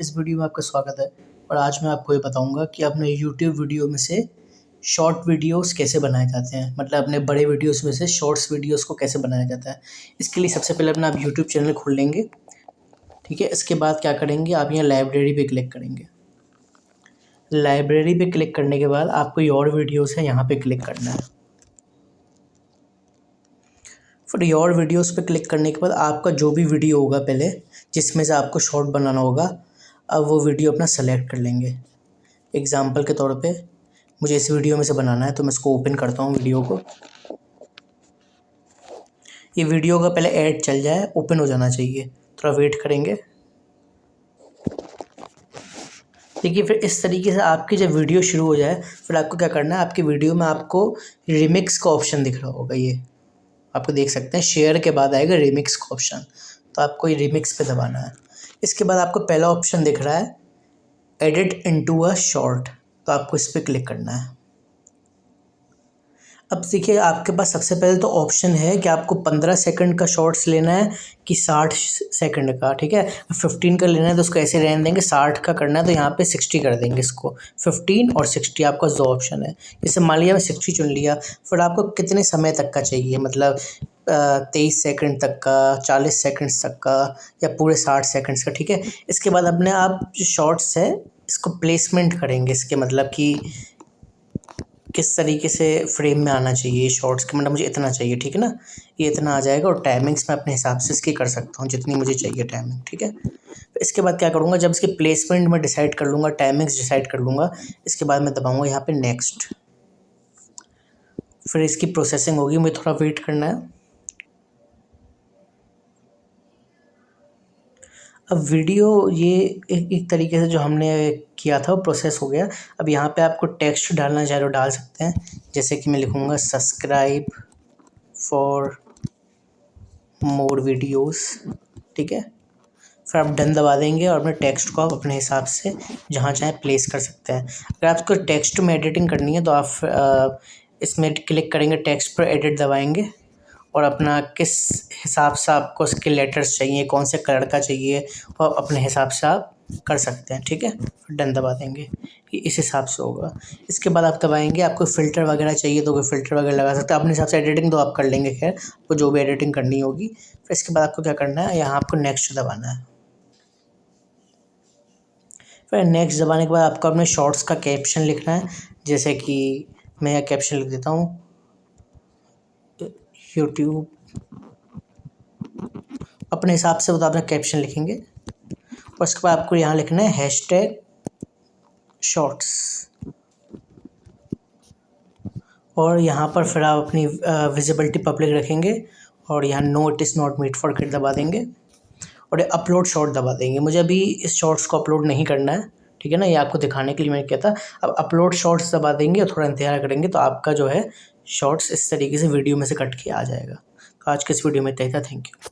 इस वीडियो में आपका स्वागत है। और आज मैं आपको ये बताऊंगा कि अपने यूट्यूब वीडियो में से शॉर्ट वीडियोस कैसे बनाए जाते हैं, मतलब अपने बड़े वीडियोस में से शॉर्ट्स वीडियोस को कैसे बनाया जाता है। इसके लिए सबसे पहले अपना आप यूट्यूब चैनल खोल लेंगे, ठीक है। इसके बाद क्या करेंगे, आप यहाँ लाइब्रेरी पे क्लिक करेंगे। लाइब्रेरी पे क्लिक करने के बाद आपको योर वीडियोस है, यहाँ पे क्लिक करना है। फिर योर वीडियोस पे क्लिक करने के बाद आपका जो भी वीडियो होगा पहले जिसमें से आपको शॉर्ट बनाना होगा, अब वो वीडियो अपना सेलेक्ट कर लेंगे। एग्ज़ाम्पल के तौर पे मुझे इस वीडियो में से बनाना है, तो मैं इसको ओपन करता हूँ वीडियो को। ये वीडियो का पहले ऐड चल जाए, ओपन हो जाना चाहिए, थोड़ा वेट करेंगे। देखिए फिर इस तरीके से आपकी जब वीडियो शुरू हो जाए, फिर आपको क्या करना है, आपकी वीडियो में आपको रिमिक्स का ऑप्शन दिख रहा होगा। ये आपको देख सकते हैं, शेयर के बाद आएगा रिमिक्स का ऑप्शन, तो आपको ये रिमिक्स पे दबाना है। इसके बाद आपको पहला ऑप्शन दिख रहा है एडिट इनटू अ शॉर्ट, तो आपको इस पर क्लिक करना है। अब देखिए आपके पास सबसे पहले तो ऑप्शन है कि आपको 15 सेकंड का शॉर्ट्स लेना है कि 60 सेकंड का, ठीक है। 15 का लेना है तो उसको ऐसे रहने देंगे, 60 का करना है तो यहाँ पे 60 कर देंगे इसको। 15 और 60 आपका दो ऑप्शन है। जैसे मान लिया मैं 60 चुन लिया, फिर आपको कितने समय तक का चाहिए, मतलब 23 सेकंड तक का, 40 सेकंड्स तक का, या पूरे 60 सेकंड्स का, ठीक है। इसके बाद अपने आप जो शॉर्ट्स है इसको प्लेसमेंट करेंगे, इसके मतलब कि किस तरीके से फ्रेम में आना चाहिए शॉर्ट्स के, मतलब मुझे इतना चाहिए, ठीक है ना, ये इतना आ जाएगा। और टाइमिंग्स मैं अपने हिसाब से इसकी कर सकता हूँ जितनी मुझे चाहिए टाइमिंग, ठीक है। तो इसके बाद क्या करूँगा, जब इसकी प्लेसमेंट मैं डिसाइड कर लूँगा, टाइमिंग्स डिसाइड कर लूँगा, इसके बाद मैं दबाऊँगा यहाँ पे नेक्स्ट। फिर इसकी प्रोसेसिंग होगी, मुझे थोड़ा वेट करना है। अब वीडियो ये एक तरीके से जो हमने किया था वो प्रोसेस हो गया। अब यहाँ पे आपको टेक्स्ट डालना चाहे तो डाल सकते हैं, जैसे कि मैं लिखूँगा सब्सक्राइब फॉर मोर वीडियोस, ठीक है। फिर आप डन दबा देंगे और अपने टेक्स्ट को आप अपने हिसाब से जहाँ चाहें प्लेस कर सकते हैं। अगर आपको टेक्स्ट में एडिटिंग करनी है तो आप इसमें क्लिक करेंगे, टेक्स्ट पर एडिट दबाएंगे और अपना किस हिसाब से आपको उसके लेटर्स चाहिए, कौन से कलर का चाहिए, और अपने हिसाब से आप कर सकते हैं, ठीक है। फिर डन दबा देंगे, ये इस हिसाब से होगा। इसके बाद आप दबाएंगे, आपको फ़िल्टर वगैरह चाहिए तो कोई फ़िल्टर वगैरह लगा सकते हैं अपने हिसाब से। एडिटिंग तो आप कर लेंगे, खैर आपको जो भी एडिटिंग करनी होगी। फिर इसके बाद आपको क्या करना है, यहाँ आपको नेक्स्ट दबाना है। फिर नेक्स्ट दबाने के बाद आपको अपने शॉर्ट्स का कैप्शन लिखना है, जैसे कि मैं यहाँ कैप्शन लिख देता हूँ, यूट्यूब, अपने हिसाब से वो अपना कैप्शन लिखेंगे। और उसके बाद आपको यहाँ लिखना है हैशटैग शॉर्ट्स, और यहाँ पर फिर आप अपनी विजिबिलिटी पब्लिक रखेंगे और यहाँ no it is not made for kid दबा देंगे और अपलोड शॉर्ट दबा देंगे। मुझे अभी इस शॉर्ट्स को अपलोड नहीं करना है, ठीक है ना, ये आपको दिखाने के लिए मैंने किया था। अब अपलोड शॉर्ट्स दबा देंगे और थोड़ा इंतज़ार करेंगे तो आपका जो है शॉर्ट्स इस तरीके से वीडियो में से कट के आ जाएगा। तो आज के इस वीडियो में इतना ही था, थैंक यू।